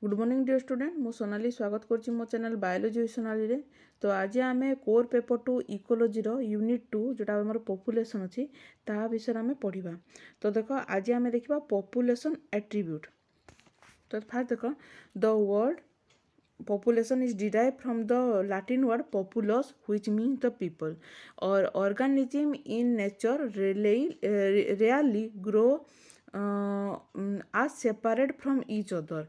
Good morning dear student मु सोनाली स्वागत करछि मो चैनल बायोलॉजी सोनाली रे। तो आज आम core paper two ecology unit 2 जोटा हमर पॉपुलेशन अछि ता विषय आम पढ़िबा। तो देखो आज आम देखिबा पॉपुलेशन एट्रीब्यूट। तो फास्ट देखो the word population is derived from the Latin word populus which means the people or organism in nature rarely grow as separate from each other.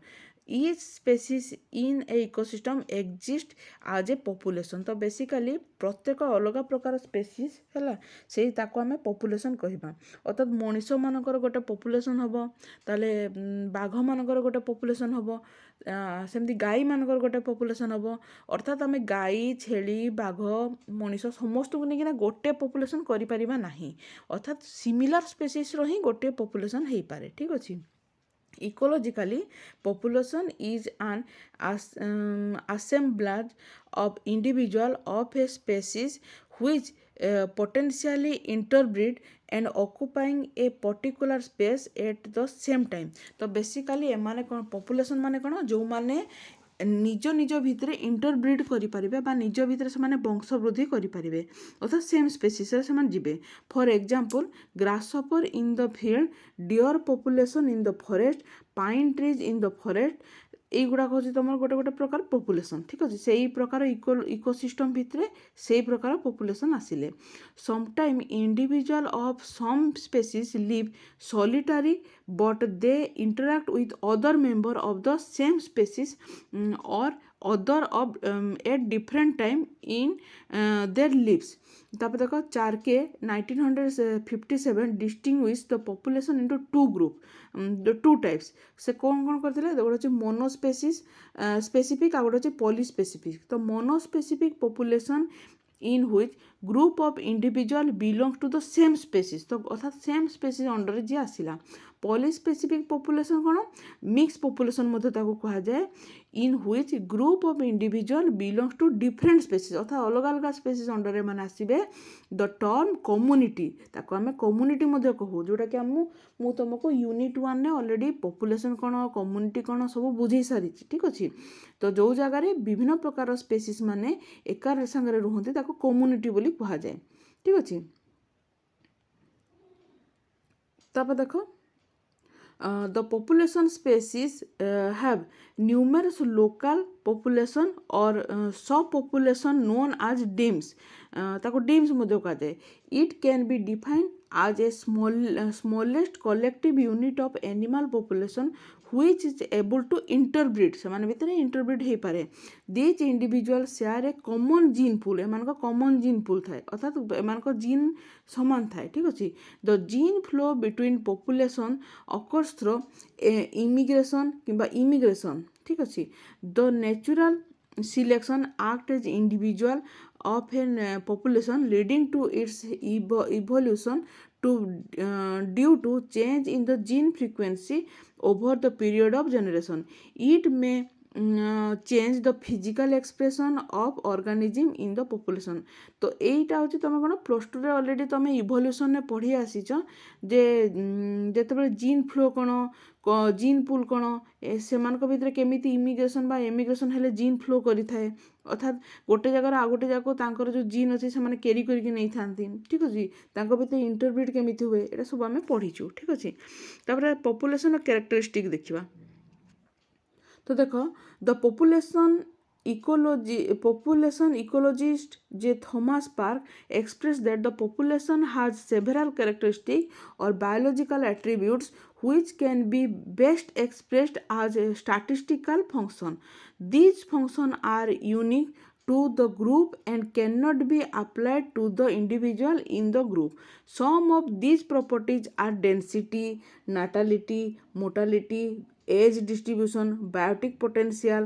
Each species in a ecosystem exist as a population. तो basically प्रत्येक अलग प्रकार species है से आम population कहवा। अर्थात मनीष मानकर गोटे पॉपुलेशन हम ताले बाघ मानकर गोटे पॉपुलेशन हम सेमती गाई मानकर गोटे पॉपुलेशन हम। अर्थात आम गाई छेली बाघ मनीष समस्त को लेकिन गोटे पॉपुलेशन करिपरिबा नाही। अर्थात सिमिलर स्पेसीज रो ही गोटे पॉपुलेशन हो पारे। ठीक अच्छे। Ecologically, population is an assemblage of individual of a species which potentially interbreed and occupying a particular space at the same time. तो बेसिकली एमाने कौन पॉपुलेशन माने कौन जो माने निज निज भितर इंटरब्रिड करें बा निज भितर से वंश वृद्धि करें अर्थात सेम स्पेसीस से जीवे। For example grasshopper in the field, deer population in the forest, pine trees in the forest এইগুড়াক হচ্ছে তোমার গোটে গোটে প্রকার পপুলেশন। ঠিক আছে। সেই প্রকার ইকোসিস্টম ভিতরে সেই প্রকার পপুলেশন আসিলে sometime individual of some species live solitary but they interact with other member of the same species or other of at different time in their lives. তারপর দেখো চারকে 1957 distinguish the population into two group, the two types. से कौन कौन करते गोटे हচ্ছে मोनोस्पेसिस specific आ गोटे हচ্ছে पॉलीस्पेसिफिक। तो मोनोस्पेसिफिक population in which group of individual belongs to the same species। तो अर्थात सेम स्पेसीज अंडर जी आसला। पॉलीस्पेसिफिक पॉपुलेशन कौन मिक्स पॉपुलेशन कहा जाए in which group of individual belongs to different species अर्थात अलग अलग स्पेसीज अंडर मैंने आसबे। द टर्म कम्युनिटी ताको आम कम्युनिटी कहू जोटा कि मु तुमको यूनिट 1 ने ऑलरेडी पॉपुलेशन कौन कम्युनिटी कौन सब बुझे सारी। ठीक अच्छे। तो जो जगार विभिन्न प्रकार स्पेसीज माने एकार संगे रुहते ताको कम्युनिटी बोली कहा जाए। ठीक अच्छे। तापर देखो the population species have numerous local population or subpopulation known as DIMS। ताको DIMS मध्य कहा जाए। It can be defined as a smallest collective unit of animal population which is able to interbreed। से माने भितर interbreed हो पारे। These individuals share a common gene pool। एमान को common gene pool थाए अर्थात एमान को जीन समान थाए। ठीक अच्छे। The gene flow between population occurs through immigration किंबा immigration। ठीक अच्छे। The natural selection act as individual of a population leading to its evolution to due to change in the gene frequency over the period of generation. It may change the physical expression of organism in the population। तो यहीटा हूँ तुम कौन plus two रे already तुम evolution ने पढ़ी आसीच जे जिते gene flow कौन जीन पुल कौन से भितर केमिति इमिग्रेशन बा एमिग्रेशन हेले जीन फ्लो करि थाए अर्थात गोटे जगार आ गोटे जगह जो जीन अच्छे से कैरी करके नहीं थांती। ठीक अच्छे। भितर इंटरब्रीड केमिति हुए ये सब आम पढ़ीचु। ठीक अच्छे। तापर पॉपुलेशन कैरेक्टरिस्टिक देखिबा। तो देखो the population ecologist J Thomas park expressed that the population has several characteristics or biological attributes which can be best expressed as a statistical function. These functions are unique to the group and cannot be applied to the individual in the group. Some of these properties are density, natality, mortality, age distribution, biotic potential,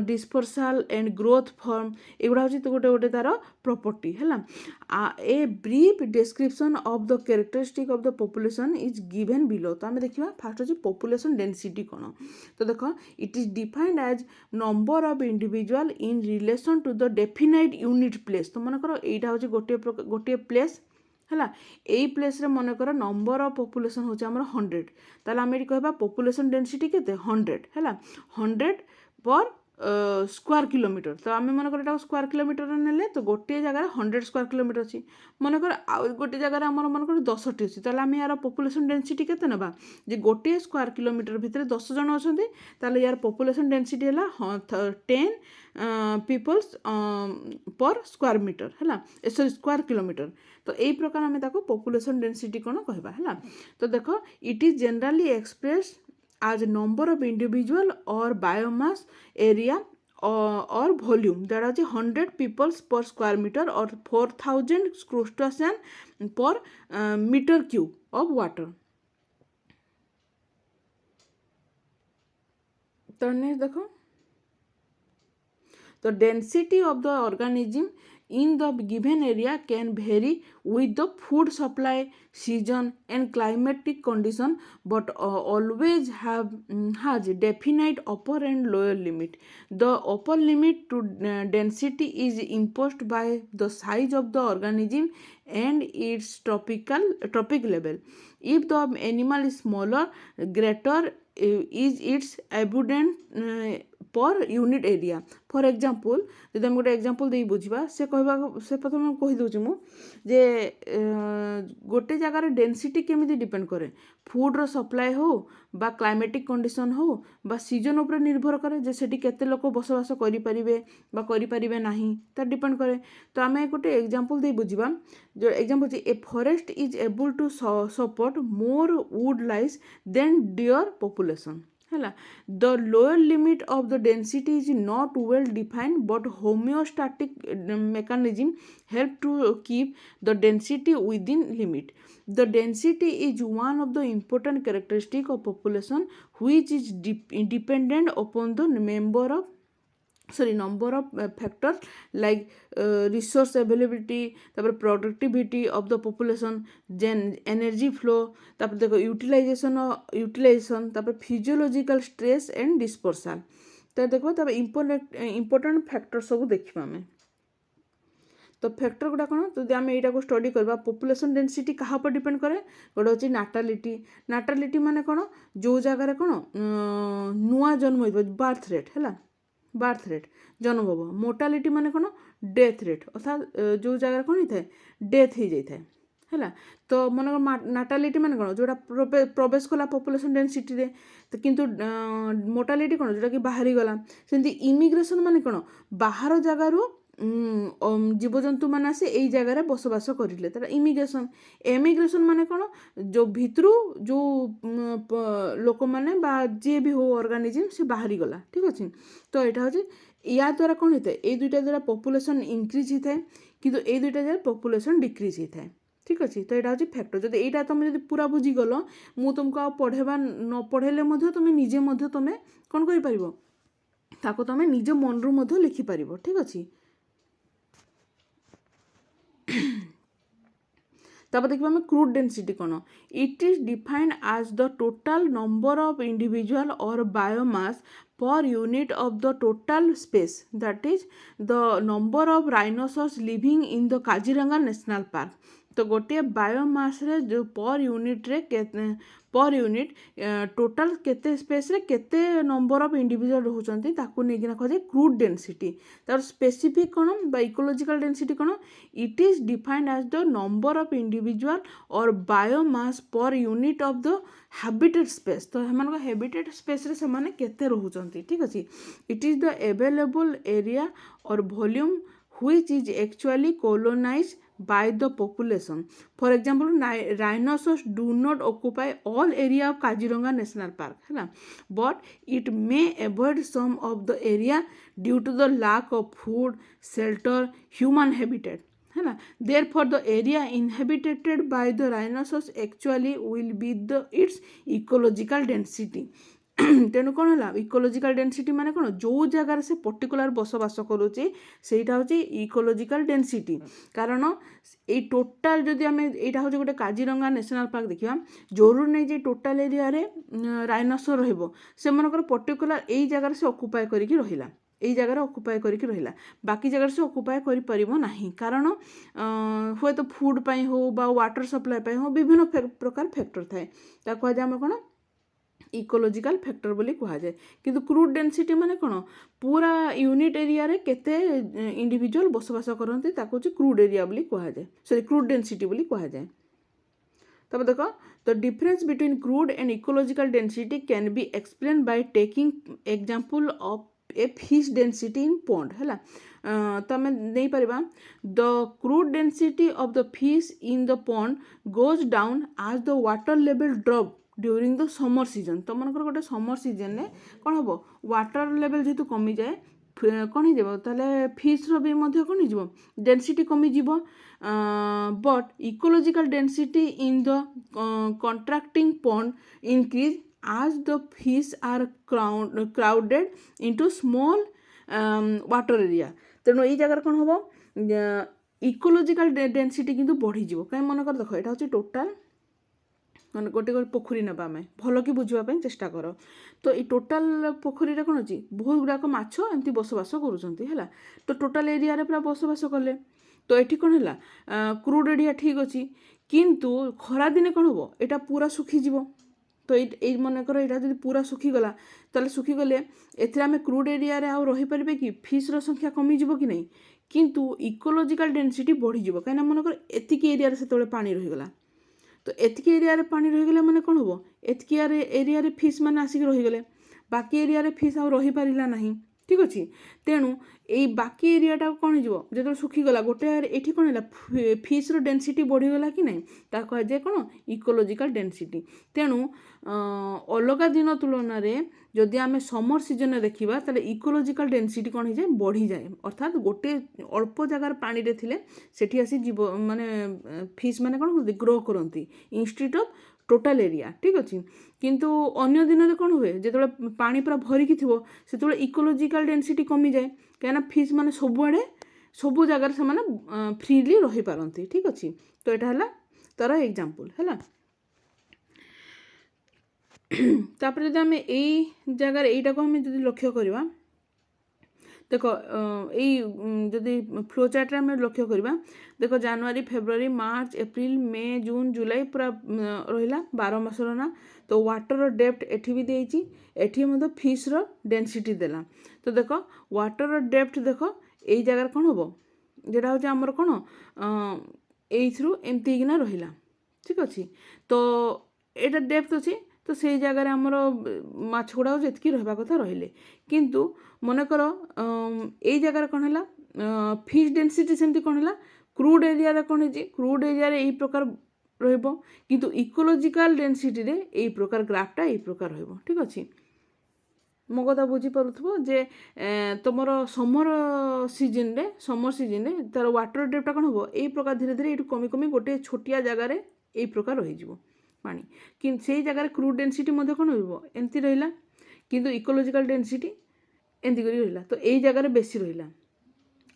dispersal and growth form। एगुड़ा हूँ तो गोटे गोटे तार property है। A brief description of the characteristic of the population is given below. तो आम देखा fast अच्छे पॉपुलेशन डेंसिटी कौन। तो देख it is defined as number of individual in relation to the definite unit place. तो मन कर यहाँ हूँ गोटे प्लेस है यही प्लेस रे मनकर नंबर ऑफ पॉपुलेशन होचे हमर 100 ताले आम ये कहबा पॉपुलेशन डेंसिटी केते 100 है 100 पर स्क्वायर किलोमीटर तो आम मनकर एटा स्क्वायर किलोमीटर नेले तो गोटे जगह 100 स्क्वायर किलोमीटर अच्छी मनकर आउ गोटे जगह आमर मनकर 10टी अच्छी ताले आम यार पॉपुलेशन डेंसिटी केते नेबा जे गोटे स्क्वायर किलोमीटर भितर 10 जन अछंती ताले यार पॉपुलेशन डेंसिटी है 10 पीपल्स पर स्क्वायर मीटर है सॉरी स्क्वायर किलोमीटर तो यही प्रकार आम ताको पॉपुलेशन डेंसिटी कौन कहबा है तो देख it is generally express as number of individual or biomass area or volume that is 100 peoples per square meter or 4000 crustacean per meter cube of water. तो नेक्स्ट देखो the density of the organism in the given area can vary with the food supply, season and climatic condition but always has definite upper and lower limit. The upper limit to density is imposed by the size of the organism and its trophic level. If the animal is smaller, greater is its abundance per unit area for example जदि हम गोटे example दे बुझा से कहबा से प्रथम कहीदे मु जे गोटे जगार डेंसिटी केमी डिपेंड करे फूड रो सप्लाई हो बा क्लाइमेटिक कंडीशन हो बा सीजन उपर निर्भर करे जे सेठी केते लोक बसवास करि परिबे बा करि परिबे नाही ता डिपेंड करे तो आमे गोटे एग्जांपल दे बुझिबा जो example a forest is able to support more wood lice than deer population है the lower limit of the density is not well defined but homeostatic mechanism help to keep the density within limit the density is one of the important characteristic of population which is dependent upon the number of factors like resource availability तापर productivity of the population energy flow तापर देखो utilization तापर physiological stress and dispersal तो देखो तापर important factor सब देखिबा हमें तो फैक्टर गुड़ा कौन तो आम यहाँ को स्टडी करवा पॉपुलेशन डेंसिटी क्या पर डिपेंड करे गोटे हूँ नाटालिटी माने कौन जो जगार कौन नुआ जन्म हो बार्थ रेट है बार्थ रेट जन्म हम मोर्टालिटी माने कौन डेथ रेट अर्थात जो जगह कौन होता है डेथ हो जाए है तो मन नाटालिटी माने कौन जोटा प्रवेश कला पॉपुलेशन डेंसिटी रे तो किंतु मोर्टालिटी कौन जोटा कि बाहरी गला सेमती इमिग्रेशन माने कौन बाहर जगार जीवजंतु मान आसे यही जगार बसवास करें तर इमिग्रेशन एमिग्रेशन माने कौन जो भितर जो लोक मैंने जी भी हो ऑर्गेनिज्म से बाहरी गला ठीक अच्छे तो यहाँ हूँ या द्वारा कौन होता है ये दुईटा द्वारा पॉपुलेशन इंक्रीज होता है किंतु ये दुईटा द्वारा पॉपुलेशन डिक्रीज होता है ठीक अच्छे तो यहाँ हूँ फैक्टर जब यहाँ तुम जो पूरा बुझीगल मु तुमको आ पढ़ेबा न पढ़ेले तुम निजे तुम कौन कर तुम निज मनरू लिखिपार ठीक अच्छे तब देखिए हमें क्रूड डेंसिटी कौन it is defined as the total number of individual और biomass per unit of the total space that is the number of rhinoceros living in the Kaziranga national park तो गोटे बायोमास रे जो पर यूनिट टोटल केते space रे केते number of individual रहउचंती ताकू नेगिना कहे क्रूड डेंसिटी तार स्पेसिफिक कौन बा इकोलॉजिकल डेंसिटी कौन it is defined as the number of individual और biomass per unit of the habitat space तो हम हैबिटेट स्पेस रे से केते रहउचंती ठीक अछि it is the available area और volume which is actually colonized by the population. For example, rhinoceros do not occupy all area of Kaziranga National Park, but it may avoid some of the area due to the lack of food, shelter, human habitat. Therefore, the area inhabited by the rhinoceros actually will be its ecological density. तेणु कौन है ecological density माने कौन जो जगार से particular बसवास करुचे सेटा हूँ इकोलॉजिकल डेंसिटी कारण ये टोटाल जदि आम यहाँ हूँ गोटे काजीरंगा नेशनल पार्क देखा जरूर नहीं जे टोटाल एरिया रे राइनोसर रहिबो से मनकर पर्टिकुलर यही जगार से ऑक्युपाई करिकी रहिला এই জায়গার অকুপাଏ କରିକି ରହିଲା, ବାକି ଜାଗାରେ ସେ ଅକୁପାଏ କରିପାରିବ ନାହିଁ, କାରଣ ହୁଏତ ଫୁଡ୍ ପାଇଁ ହଉ ବା ୱାଟର ସପ୍ଲାଏ ପାଇଁ ହଉ ବିଭିନ୍ନ ପ୍ରକାର ଫ୍ୟାକ୍ଟର ଥାଏ। ତାକୁ କୁହାଯାଏ ଆମର କ'ଣ ଇକୋଲୋଜିକାଲ ଫ୍ୟାକ୍ଟର ବୋଲି କୁହାଯାଏ। କିନ୍ତୁ କ୍ରୁଡ୍ ଡେନ୍ସିଟି ମାନେ କ'ଣ ପୁରା ୟୁନିଟ୍ ଏରିଆରେ କେତେ ଇଣ୍ଡିଭିଜୁଆଲ ବସବାସ କରନ୍ତି ତାକୁ ହେଉଛି କ୍ରୁଡ୍ ଏରିଆ ବୋଲି କୁହାଯାଏ, ସରି କ୍ରୁଡ୍ ଡେନ୍ସିଟି ବୋଲି କୁହାଯାଏ। ତାପରେ ଦେଖ the difference between crude and ecological density can be explain by taking example of a fish density in pond है। तो आम नहीं पारिबा the crude density of the fish in the pond goes down as the water level drop during the summer season. तो मनकर गोटे summer season में कौन हम वाटर लेवल जेहेतु कमी जाए कौन हो फिश्र भी कौन हो डेंसिटी कमिज but ecological density in the contracting pond increase as the fish are crowded into small water area। तेणु ये जगह कौन हम इकोलोजिकल डेंसिटी किंतु बढ़ीज कहीं मनकर देख यहाँ हूँ टोटाल मैंने गोटे गोटे पोखरी ना आम भल कि बुझापी चेष्टा कर। तो ये टोटाल पोखरी कौन अच्छी बहुत गुड़ाक माछ एमती बसवास करुँच तो टोटाल एरिया पूरा बसवास कले। तो ये कौन है क्रूड एरिया ठीक अच्छी किंतु खरा दिने कौन हम यहाँ पूरा सुखीज। तो ये मनकर यहाँ जब पूरा सुखीगला तो सुखीगले एम क्रूड एरिया रे रहीपर कि फिश्र संख्या कमिज कि नहीं किंतु इकोलोजिकाल डेंसिटी बढ़ीज कहीं मनकर एतिक एरिया से पानी रहीगला। तो एतिक एरिया पानी रहीगले मैंने कौन हम एतिक एरिया फिश मैंने आसिक रहीगले बाकी एरिया फिश आ रही पारा ना ठीक अच्छे। तेणु यही बाकी एरियाटा कौन हो जो सुखीगला गोटे ये कौन है फिश्र डेंसिटी बढ़ीगला कि नहीं कहुए कौन इकोलोजिकाल डेंसिटी। तेणु अलग दिन तुलन में जदि आम समर सीजन में देखा तो इकोलोजिकाल डेंसिटी कौन हो जाए बढ़ी जाए अर्थात गोटे अल्प जगार पानी रे थिले सेठी आसी जीव माने फिश माने कौन ग्रो करती इंस्टीड ऑफ टोटाल एरिया ठीक अच्छे। किंतु अन्य दिन में कौन हुए जो पानी पूरा भरिकी थो से इकोलोजिकाल डेंसिटी कमी जाए कहीं फिश माने सबुआड़े सबू जगार से फ्रीली रही पारती ठीक अच्छे। तो यहाँ है तार एग्जांपल है। तापर जब आम यही जगार यहीटा को आम जो लक्ष्य करवा देख यदि फ्लो चार्ट आम लक्ष्य करवा देख जनवरी फेब्रुआरी मार्च एप्रिल मे जून जुलाई पूरा रहा 12 मासर ना। तो वाटर डेप्थ एठी भी देती एठी मतलब फिश्र डेंसिटी देला। तो देख वाटर डेप्थ देख यही जगार कौन हम जेटा हूँ आमर कौन यू एमती ना रहा ठीक अच्छे। तो यहाँ डेप्थ अच्छी तो से जगार आमर माछ गुड़ा जी रहा कथा रहिले किंतु मनकर यही जगार कौन है फिश डेंसिटी सेमती कौन है क्रूड एरिया कौन है क्रूड एरिया यही प्रकार रहिबो किंतु इकोलोजिकाल डेंसिटी रे यही प्रकार ग्राफटा यही प्रकार रहिबो ठीक अच्छे। मो कथा बुझी पारुथबो जे तुमर समर सीजन रे तार वाटर डेप्थ कौन हम यही प्रकार धीरे धीरे ये कमी कमी गोटे छोटिया जगार यही प्रकार रही पानी कि से जगह क्रूड डेंसिटी कौन एमती रहा किंतु इकोलोजिकाल डेंसिटी एमती कर रहा। तो यही जगह बेसी रहा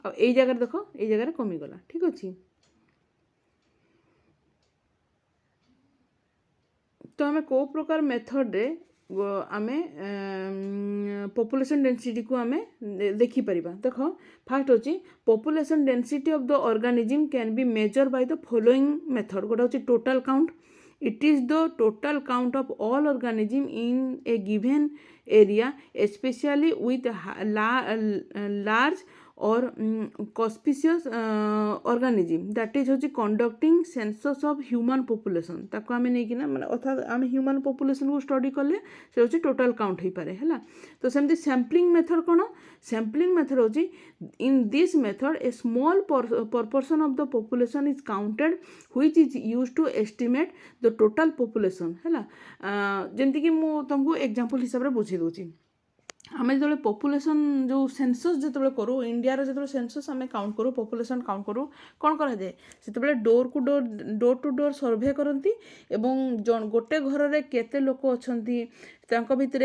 और यही जगह देख यही जगह कमीगला ठीक अच्छे। तो आम को प्रकार मेथड रे आम पॉपुलेशन डेंसिटी को आम देखिपर देख फास्ट अच्छी population density of the organism can be measure by the following method गोटे हूँ total count it is the total count of all organism in a given area especially with large or conspicuous organism that is होची conducting census of human population ताको आमे नहीं कि ना माने अर्थात आमे ह्यूमन पॉपुलेशन को स्टडी करले से होची टोटल काउंट हो पारे हैला। तो सेमती सैम्पलिंग मेथड कोन सैम्पलिंग मेथड होची in this method a small proportion of the population is counted which is used to estimate the total population हैला। जेमती कि मु तुमको एग्जांपल हिसाब रे बुझी दोची आम जो पॉपुलेशन जो सेंसस जो करूँ इंडिया जो सेंसस आम काउंट करूँ पॉपुलेशन काउंट करूँ कौन करा जाए से डोर को डोर टू डोर सर्वे करती एवं गोटे घर में केते लोक अच्छा भितर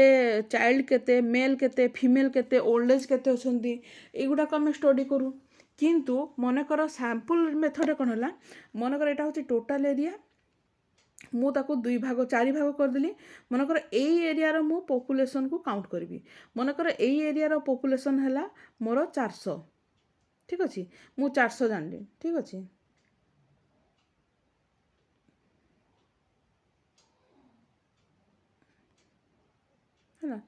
चाइल्ड केते मेल केते फीमेल केते ओल्ड एज केते अच्छी युवाक आम स्टडी करूँ किंतु मनकर सैंपल मेथड कौन है मनकर यहाँ हूँ टोटाल एरिया ମୁଁ ତାକୁ 2 ଭାଗ 4 ଭାଗ କରିଦେଲି। ମନେକର ଏଇ ଏରିଆର ମୁଁ ପପୁଲେସନକୁ କାଉଣ୍ଟ କରିବି। ମନେକର ଏଇ ଏରିଆର ପପୁଲେସନ ହେଲା ମୋର 400, ଠିକ୍ ଅଛି। ମୁଁ 400 ଜାଣିଲି, ଠିକ୍ ଅଛି। ହେଲା,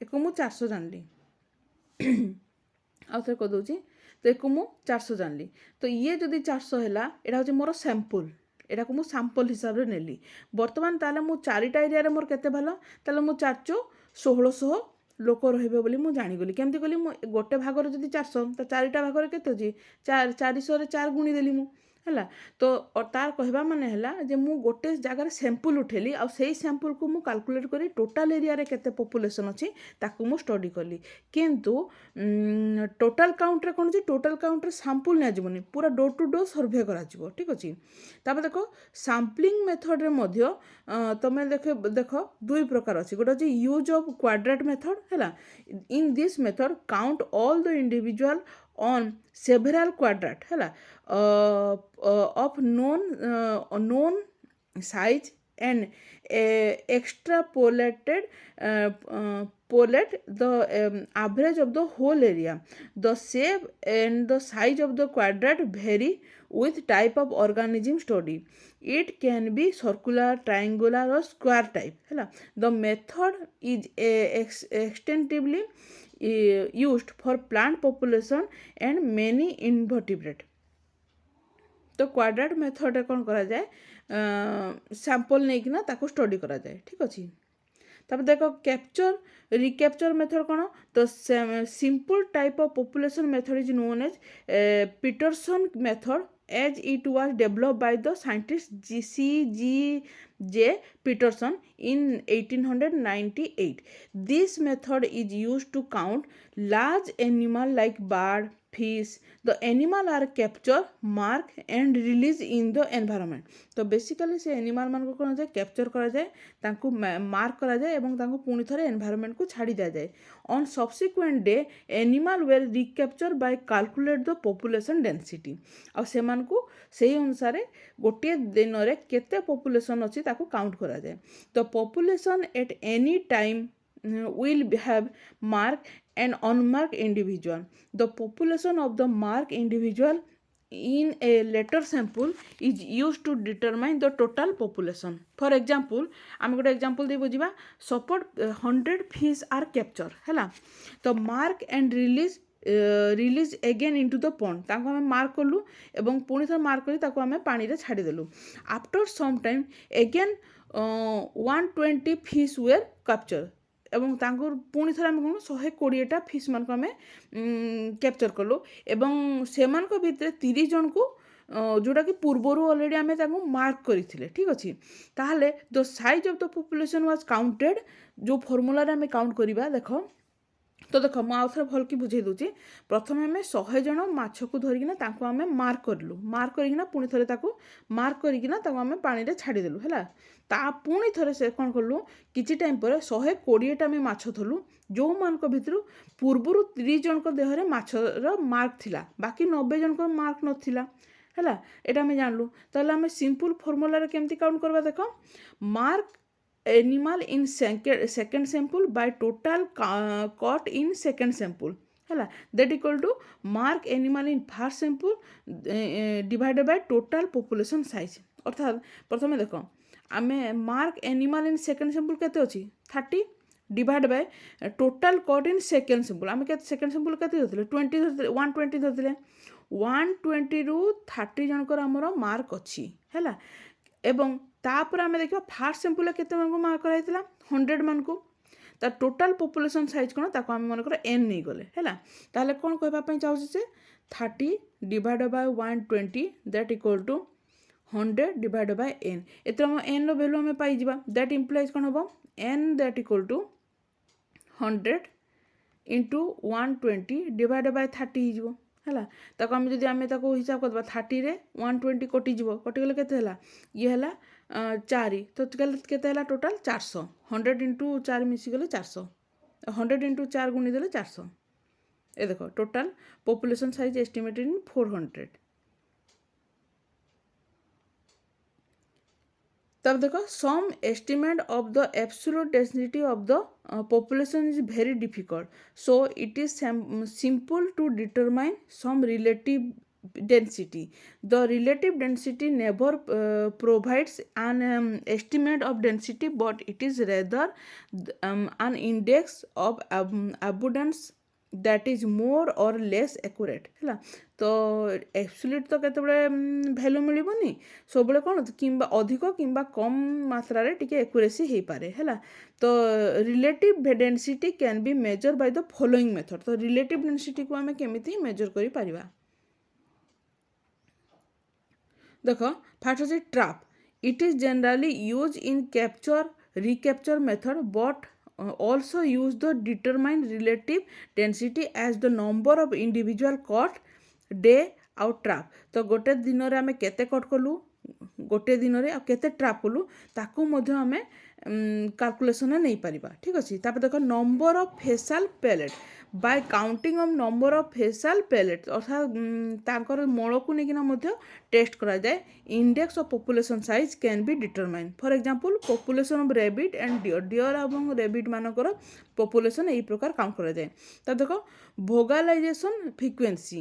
ଏକୁ ମୁଁ 400 ଜାଣିଲି। ଆଉ ଥରେ କହିଦେଉଛି, ତ ଏକୁ ମୁଁ 400 ଜାଣିଲି। ତ ଇଏ ଯଦି 400 ହେଲା, ଏଇଟା ହେଉଛି ମୋର ସ୍ୟାମ୍ପଲ୍, ଏଟାକୁ ମୁଁ ସାମ୍ପଲ୍ ହିସାବରେ ନେଲି। ବର୍ତ୍ତମାନ ତାହେଲେ ମୁଁ 4ଟା ଏରିଆରେ ମୋର କେତେ ଭଲ, ତାହେଲେ ମୁଁ 4 1600 ଲୋକ ରହିବେ ବୋଲି ମୁଁ ଜାଣିଗଲି। କେମିତି କଲି, ମୁଁ ଗୋଟେ ଭାଗରେ ଯଦି 400, ତ 4ଟା ଭାଗରେ କେତେ ଅଛି, 400ରେ 4 ଗୁଣିଦେଲି ମୁଁ, ହେଲା। ତ ତାର କହିବା ମାନେ ହେଲା ଯେ ମୁଁ ଗୋଟେ ଜାଗାରେ ସ୍ୟାମ୍ପଲ୍ ଉଠେଇଲି, ଆଉ ସେଇ ସ୍ୟାମ୍ପଲ୍କୁ ମୁଁ କାଲକୁଲେଟ୍ କରି ଟୋଟାଲ୍ ଏରିଆରେ କେତେ ପପୁଲେସନ୍ ଅଛି ତାକୁ ମୁଁ ଷ୍ଟଡି କଲି। କିନ୍ତୁ ଟୋଟାଲ୍ କାଉଣ୍ଟରେ କ'ଣ ଅଛି, ଟୋଟାଲ୍ କାଉଣ୍ଟରେ ସାମ୍ପଲ୍ ନିଆଯିବନି, ପୁରା ଡୋର୍ ଟୁ ଡୋର୍ ସର୍ଭେ କରାଯିବ, ଠିକ୍ ଅଛି। ତାପରେ ଦେଖ ସାମ୍ପଲିଂ ମେଥଡ଼ରେ ମଧ୍ୟ ତମେ ଦେଖ 2 ପ୍ରକାର ଅଛି। ଗୋଟେ ଅଛି ୟୁଜ୍ ଅଫ୍ କ୍ୱାଡ୍ରାଟ୍ ମେଥଡ଼, ହେଲା। In this method count all the individual on several quadrat, ହେଲା, of known size and extrapolated polate the average of the whole area. The shape and the size of the quadrat vary with type of organism study. It can be circular, triangular or square type, ହେଲା। The method is extensively used for plant population and many invertebrate. तो क्वाड्राट method कौन करा जाए, sample नहीं ताको study करा जाए, ठीक अच्छे। तब देखो कैप्चर रिकैप्चर मेथड कौन, तो simple type of population method is known as Petersen method as it was developed by the scientist C.G.J. Peterson in 1898. This method is used to count large animals like bird, fish. The animal are captured, mark and release in the environment. तो basically से animal मान को कौन जाए capture करा जाए, तांको mark करा जाए एवं तांको पुणी थरे एनवायरनमेंट को छाड़ी दिया जाए। On subsequent day animal were recapture by calculate the population density. आ सेमान को सही अनुसार गोटे दिन में केते पॉपुलेशन अच्छी ताको काउंट करा जाए। तो population at any time will have marked and unmarked individual. The population of the marked individual in a later sample is used to determine the total population. For example, आम गोटे example they बुझिबा, suppose 100 fish are captured, हैला। तो mark and release again into the pond, ताको हमें mark कलु एवं पुणी थर मार्क करी ताको हमें पानी रे छाड़ी देलु। After some time again 120 fish were captured एवं तांको पुणी थर आम कौन 120टा फिश मान को आम कैप्चर कलु एवं सेमान को भितर 30 जन को जोटा कि पूर्वर ऑलरेडी आम मार्क करते, ठीक अच्छे। ताहले the size of the population was counted, जो फॉर्मूला रे आम काउंट करिबा देख। तो देख मु आउ थोड़ा भल कि बुझे दूची। प्रथम आम 100 जन माछ को धरिकिना ताको आम मार्क करलु, मार्क करिकिना पुणी थरे ताको मार्क करिकिना ताको आम पानी रे छाड़ी देलु, हैला। ता पुणी थरे से कोन करलु, किछि टाइम पर 120टा आम माछ थलु, जो मान को भितर पूर्वरु 30 जन को देहरे माछर मार्क थिला, बाकी 90 जन को मार्क नथिला, हैला। एटा आम जानलु। ताले आम सिंपल फॉर्मूला रे केमती काउंट करबा देख। Mark animal in second sample by total caught in second sample, हैला, that equal to mark animal in first sample divided by total population size। अर्थात प्रथम देख आम mark animal in second sample केते अछि 30 divide by total cut in second sample, आम के second sample केते धरथिले 20 धरथिले 120 धरथिले, 120 रु 30 जनकर आमर मार्क अछि, हैला। एवं तापर आम देखिए फास्ट सैंपल केते मन को मार्क कराइतिला 100 मन को, ता टोटल पॉपुलेशन साइज कोन ताको आम मन कर n नै गले, हैला। ताले कोन कहबा पई चाहू से 30 divide by 120 that equal to 100 divide by n। एते हम n रो वैल्यू हम पाई जिबा, दैट इंप्लाइज कोन होबो n that equal to 100 into 120 divide by 30 ही जिवो, हैला। ताको हम जदि आम ताको हिसाब करबा 30 रे 120 कटि जिवो, कटि गले केते हला, ये हला 4, तो केते हला टोटल 400। 100 इंटू 4 मिसी गले 400, 100 इंटू 4 गुणी देले 400। ए देखो total population size estimated in 400। तब देखो some estimate of the absolute density of the population is very difficult, so it is simple to determine some relative density. The relative density never provides an estimate of density, but it is rather an index of abundance that is more or less accurate ହେଲା। ତ ଏବ୍ସୋଲ୍ୟୁଟ୍ ତ କେତେବେଳେ value ମିଳିବନି, ସବୁବେଳେ କ'ଣ କିମ୍ବା ଅଧିକ କିମ୍ବା କମ୍ ମାତ୍ରାରେ ଟିକେ ଏକୁରେସି ହେଇପାରେ ହେଲା। ତ relative density can be measure by the following method. ତ ରିଲେଟିଭ୍ ଡେନ୍ସିଟିକୁ ଆମେ କେମିତି ମେଜର୍ କରିପାରିବା? ଦେଖ ଫାର୍ଷ୍ଟ ଅଛି trap. It is generally use in capture recapture method, but also use the determine relative density as the number of individual caught day ଆଉ trap. ତ ଗୋଟେ ଦିନରେ ଆମେ କେତେ କଟ୍ କଲୁ, ଗୋଟେ ଦିନରେ ଆଉ କେତେ ଟ୍ରାପ୍ କଲୁ, ତାକୁ ମଧ୍ୟ ଆମେ କାଲକୁଲେସନରେ ନେଇପାରିବା। ଠିକ୍ ଅଛି। ତାପରେ ଦେଖ number of faecal pellet by counting of number of faecal pellet, ଅର୍ଥାତ୍ ତାଙ୍କର ମଳକୁ ନେଇକିନା ମଧ୍ୟ ଟେଷ୍ଟ କରାଯାଏ। Index of population size can be determine. For example population of rabbit and deer ଏବଂ ରେବିଟ୍ ମାନଙ୍କର ପପୁଲେସନ୍ ଏହି ପ୍ରକାର କାଉଣ୍ଟ କରାଯାଏ। ତ ଦେଖ vocalisation frequency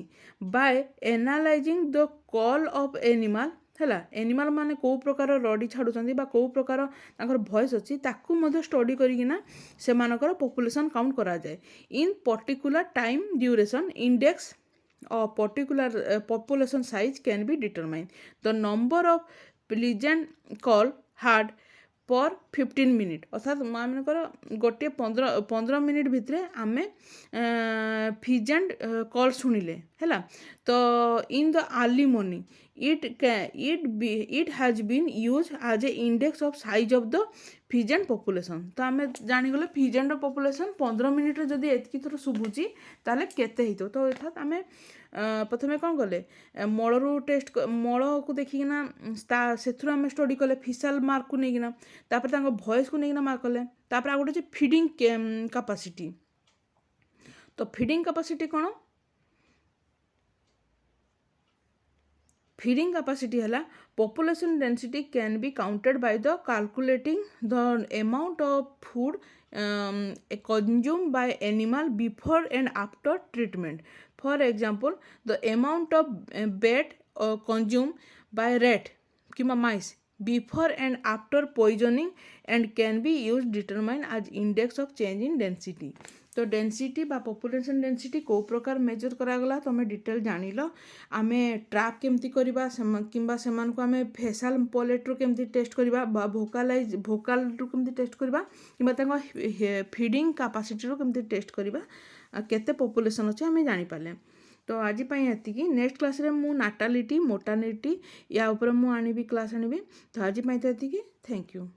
by analysing the call of animal ହେଲା। ଏନିମାଲ୍ ମାନେ କେଉଁ ପ୍ରକାର ରଡ଼ି ଛାଡ଼ୁଛନ୍ତି ବା କେଉଁ ପ୍ରକାର ତାଙ୍କର ଭଏସ୍ ଅଛି, ତାକୁ ମଧ୍ୟ ଷ୍ଟଡି କରିକିନା ସେମାନଙ୍କର ପପୁଲେସନ୍ କାଉଣ୍ଟ କରାଯାଏ। In particular time duration index of particular population size can be determined. The number of pleasant call had पर 15 मिनिट, अर्थात मानकर गोटे 15 मिनिट भितर आम फिजेंट कॉल शुणिले है। तो in the early morning it has been use as a index of size of the pheasant population. तो आम जानीगले फिजेंट पॉपुलेशन 15 मिनिट जदि एतकी थर शुभुची ताले केते हितो। तो अर्थात आम प्रथमे कौन कले मलरू टेस्ट मल को देखिकिना से आम स्टडी कले फिसाल मार्क को लेकिना, तापर तांको भॉइस को लेकिना मार्क कले। तापर आ गोटे फीडिंग कैपेसिटी। तो फीडिंग कैपेसिटी कौन? फीडिंग कैपेसिटी है population density can be counted by the calculating the amount of food consumed by animal before and after treatment. For example, the amount of bait consumed by rat किंवा mice before and after poisoning and can be used determine as index of change in density. तो density बा population density को प्रकार major करागला तुम detail जानिल। आमे trap केमती करबा किंबा सेमान को आमे फेसाल पलेट रो केमती टेस्ट करबा बा भोकाल रो केमती टेस्ट करबा किंबा तांको फीडिंग कैपेसिटी रो केमती टेस्ट करबा केते पॉपुलेशन अछि आमे जानि पाले। तो आज पाई एतिकी। नेक्स्ट क्लास रे मु नाटालिटी मोर्टालिटी या ऊपर मु आनिबी क्लास आनिबी। तो आज पाई तो एतिकी। Thank you.